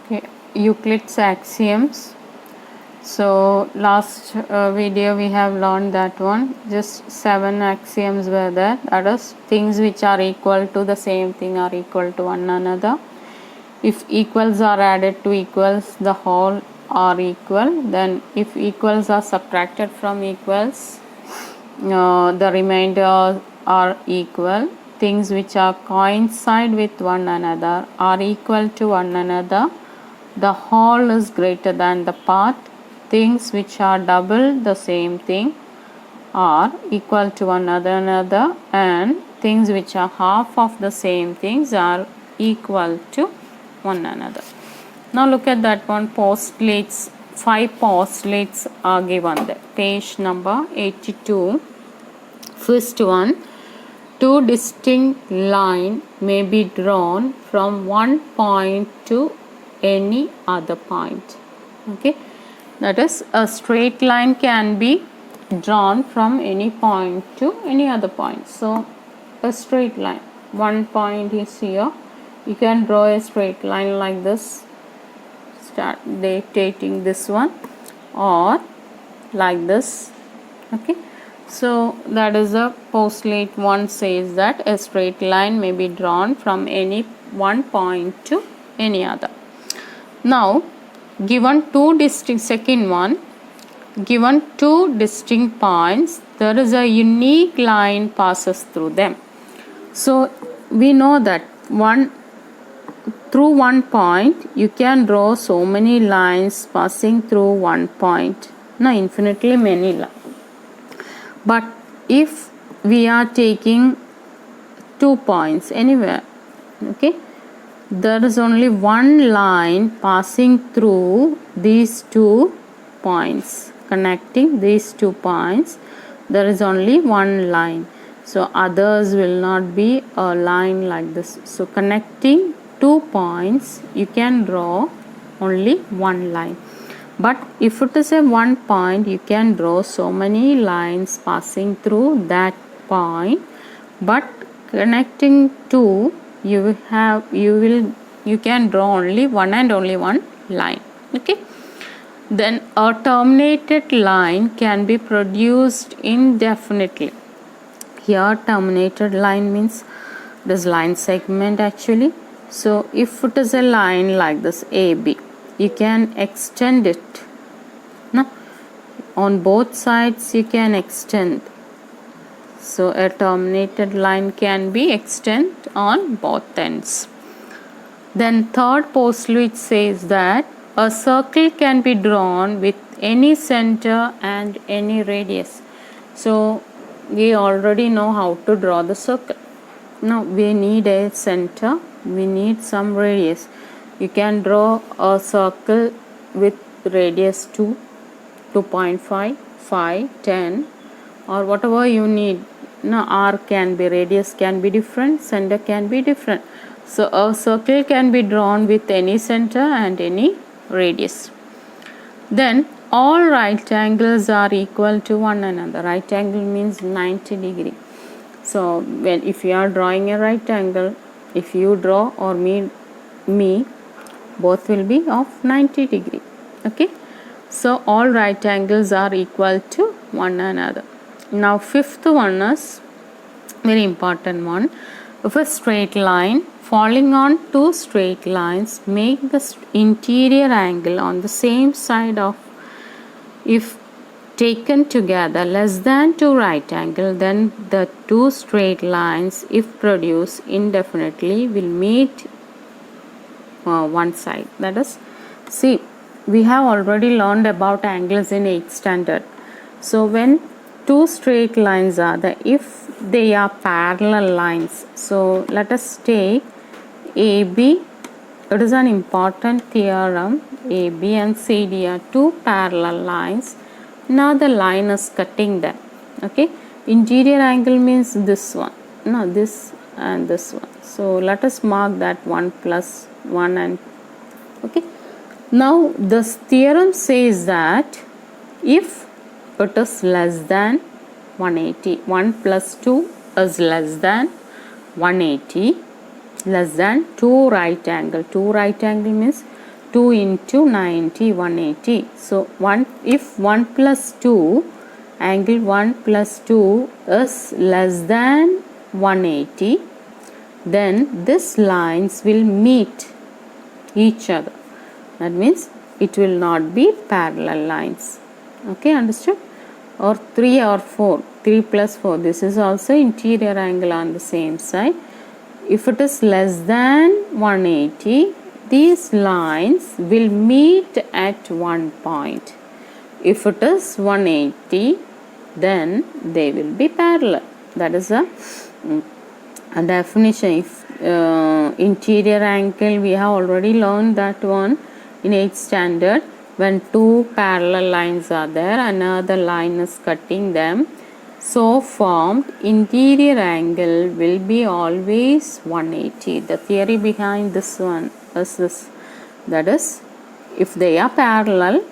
Okay, Euclid's axioms. So last video we have learned that one. Just 7 axioms were there. That is, things which are equal to the same thing are equal to one another. If equals are added to equals, the whole are equal. Then if equals are subtracted from equals, the remainder are equal. Things which are coincide with one another are equal to one another. The whole is greater than the part. Things which are double the same thing are equal to one another, and things which are half of the same things are equal to one another. Now look at that one. Postulates. 5 postulates are given there. Page number 82. First one, two distinct lines may be drawn from one point to any other point. Okay, that is, a straight line can be drawn from any point to any other point. So a straight line, one point is here, you can draw a straight line like this, start dictating this one, or like this. Okay, so that is a postulate. One says that a straight line may be drawn from any one point to any other. Now given two distinct, second one, given two distinct points, there is a unique line passes through them. So we know that through one point you can draw so many lines passing through one point. Now infinitely many lines. But if we are taking 2 points anywhere, okay, there is only one line passing through these 2 points, connecting these 2 points. There is only one line, so others will not be a line like this. So connecting 2 points, you can draw only one line. But if it is a one point, you can draw so many lines passing through that point. But connecting 2, you can draw only one and only one line. Okay, then a terminated line can be produced indefinitely. Here terminated line means this line segment actually. So if it is a line like this AB, you can extend it. Now on both sides you can extend. So a terminated line can be extended on both ends. Then third postulate says that a circle can be drawn with any center and any radius. So we already know how to draw the circle. Now we need a center, we need some radius. You can draw a circle with radius 2, 2.5, 5, 10, or whatever you need. Now R can be, radius can be different, center can be different. So a circle can be drawn with any center and any radius. Then all right angles are equal to one another. Right angle means 90 degree. So if you are drawing a right angle, if you draw or me, both will be of 90 degree. Okay, so all right angles are equal to one another. Now fifth one is very important one. If a straight line falling on two straight lines make the interior angle on the same side of, if taken together, less than 2 right angle, then the two straight lines, if produced indefinitely, will meet one side. That is, see, we have already learned about angles in 8th standard. So when two straight lines are there, if they are parallel lines, so let us take AB. It is an important theorem. AB and CD are two parallel lines. Now the line is cutting them. Okay, interior angle means this one, no, this and this one. So let us mark that 1 plus 1 and okay. Now this theorem says that if it is less than 180, 1 plus 2 is less than 180, less than 2 right angle. 2 right angle means 2 into 90, 180. So if 1 plus 2, angle 1 plus 2 is less than 180, then these lines will meet each other. That means it will not be parallel lines. Okay, understood? Or 3 or 4, 3 plus 4, this is also interior angle on the same side. If it is less than 180, these lines will meet at one point. If it is 180, then they will be parallel. That is a definition. If interior angle, we have already learned that one in 8th standard. When two parallel lines are there, another line is cutting them, so formed interior angle will be always 180. The theory behind this one is this, that is, if they are parallel,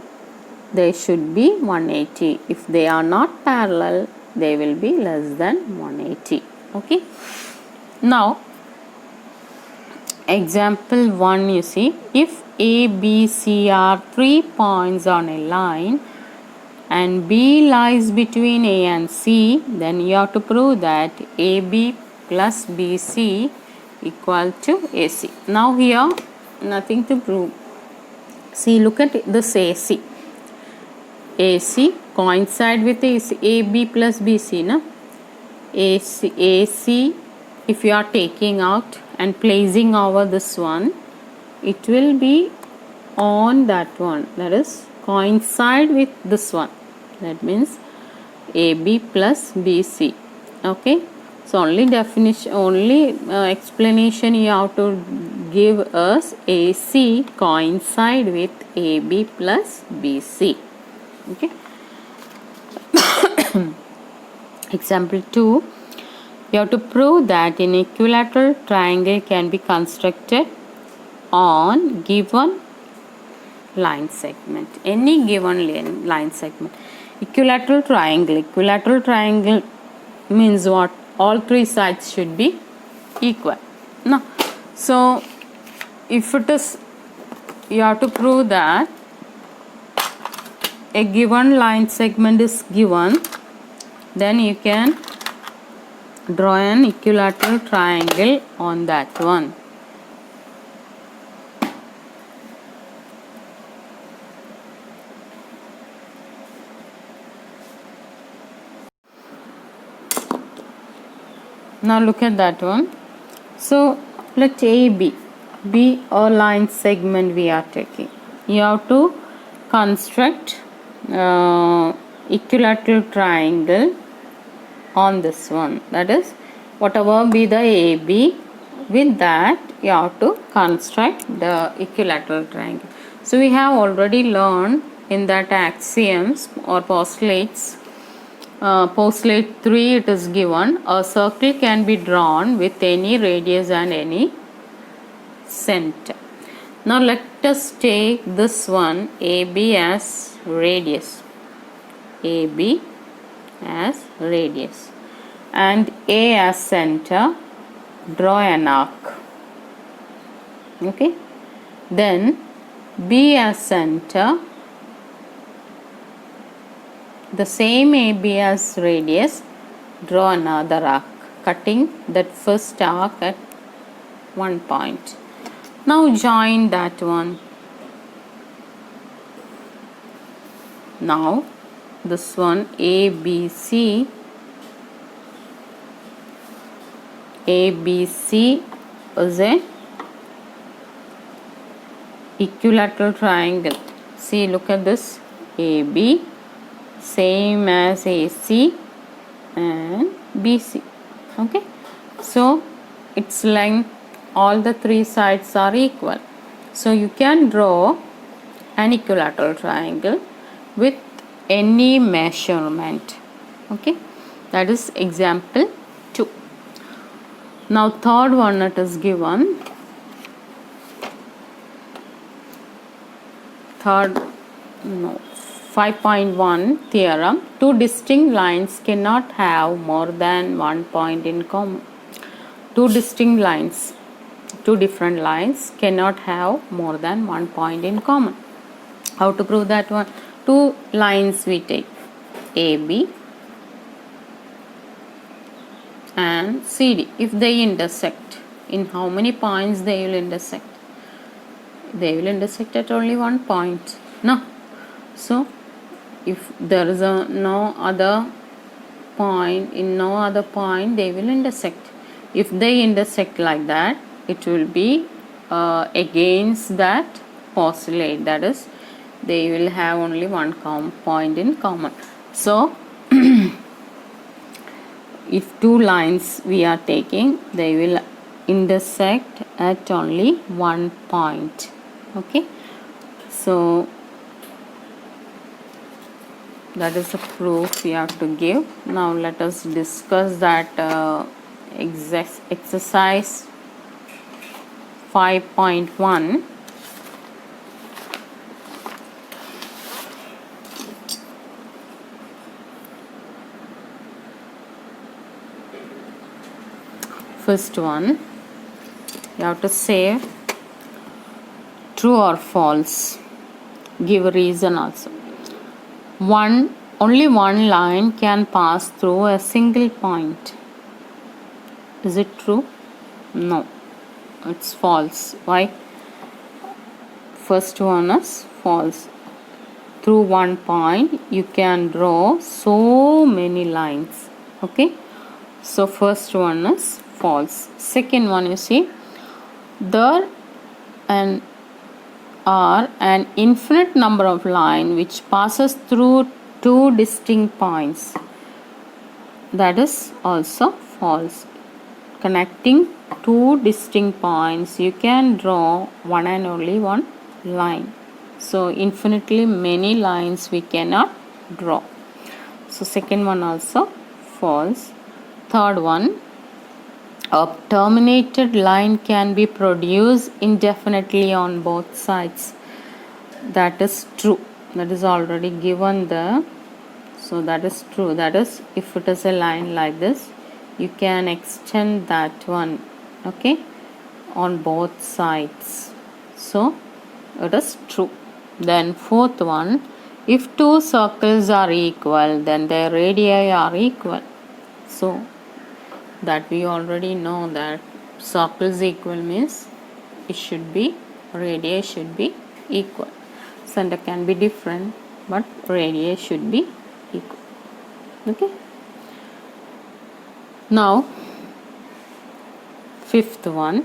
they should be 180. If they are not parallel, they will be less than 180. Okay. Now, example 1, you see, if A, B, C are 3 points on a line and B lies between A and C, then you have to prove that AB plus BC equal to AC. Now here, nothing to prove. See, look at this AC. AC coincide with AC, AB plus BC, na? AC, if you are taking out and placing over this one, it will be on that one, that is coincide with this one. That means AB plus BC. Okay, so only definition, only explanation you have to give us AC coincide with AB plus BC. Okay. Example 2, you have to prove that an equilateral triangle can be constructed on given line segment, any given line segment. Equilateral triangle means what? All three sides should be equal. No. So if it is, you have to prove that a given line segment is given, then you can draw an equilateral triangle on that one. Now look at that one. So let A be a line segment we are taking. You have to construct equilateral triangle on this one. That is, whatever be the AB, with that you have to construct the equilateral triangle. So we have already learned in that axioms or postulates. Postulate 3, it is given, a circle can be drawn with any radius and any center. Now let us take this one, AB as radius. AB as radius and A as center. Draw an arc. Okay. Then B as center. The same AB as radius, draw another arc, cutting that first arc at one point. Now join that one. Now this one ABC is a equilateral triangle. See, look at this, AB same as AC and BC. Okay, so its length, all the three sides are equal. So you can draw an equilateral triangle with any measurement. Okay, that is example 2. Now third one, it is given. Third, no. 5.1 theorem, two distinct lines cannot have more than one point in common. Two distinct lines two different lines cannot have more than one point in common. How to prove that one? Two lines we take, AB and CD. If they intersect, in how many points they will intersect? They will intersect at only one point. No. So if there is no other point, in no other point they will intersect. If they intersect like that, it will be against that postulate, that is they will have only one point in common. So if two lines we are taking, they will intersect at only one point. Okay, so that is a proof we have to give. Now let us discuss that exercise 5.1. First one, you have to say true or false. Give a reason also. Only one line can pass through a single point. Is it true? No, it's false. Why? First one is false. Through one point you can draw so many lines. Okay, so first one is false. Second one, you see, there are an infinite number of lines which passes through two distinct points. That is also false. Connecting two distinct points, you can draw one and only one line. So infinitely many lines we cannot draw. So second one also false. Third one, a terminated line can be produced indefinitely on both sides. That is true. That is already given there. So that is true. That is, if it is a line like this, you can extend that one, okay, on both sides. So it is true. Then fourth one, if two circles are equal, then their radii are equal. So that we already know that circles equal means it should be, radii should be equal. Center can be different, but radii should be equal. Okay. Now fifth one,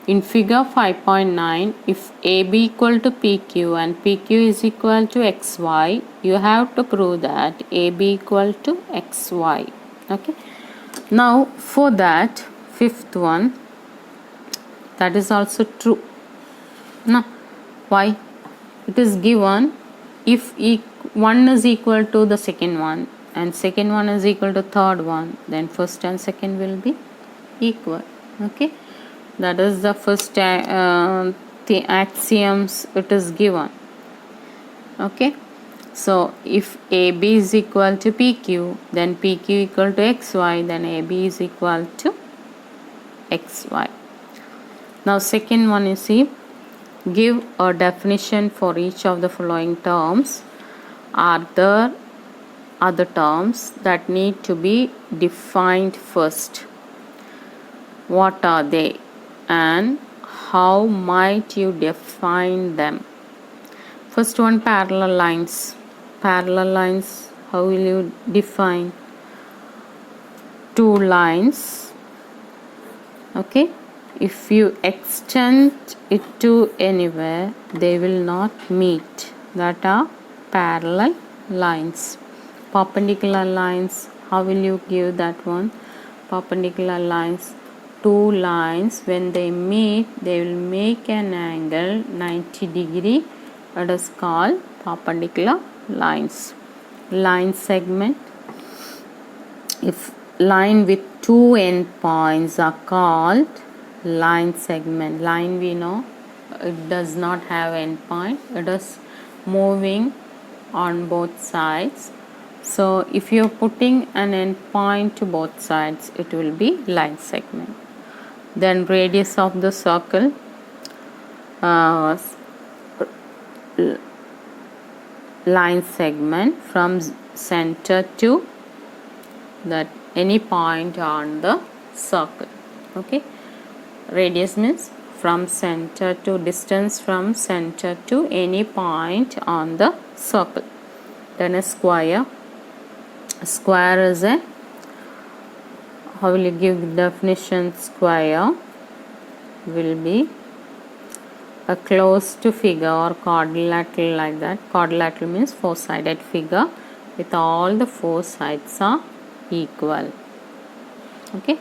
in figure 5.9, if AB equal to PQ and PQ is equal to XY, you have to prove that AB equal to XY. Okay. Now for that fifth one, that is also true. No, why? It is given if one is equal to the second one and second one is equal to third one, then first and second will be equal. Okay, that is the first the axioms it is given. Okay, so if AB is equal to PQ, then PQ equal to XY, then AB is equal to XY. Now second one, you see, give a definition for each of the following terms. Are there other terms that need to be defined first? What are they and how might you define them? First one, parallel lines. Parallel lines, how will you define? Two lines, okay, if you extend it to anywhere, they will not meet. That are parallel lines. Perpendicular lines, how will you give that one? Perpendicular lines, two lines, when they meet, they will make an angle 90 degree. That is called perpendicular lines. Line segment, if line with two endpoints are called line segment. Line, we know it does not have endpoint, it is moving on both sides. So if you are putting an endpoint to both sides, it will be line segment. Then radius of the circle, uh, line segment from center to that any point on the circle. Okay, radius means from center to distance from center to any point on the circle. Then a square. A square is a, how will you give definition? Square will be a closed figure or quadrilateral, like that. Quadrilateral means four-sided figure with all the four sides are equal. Okay.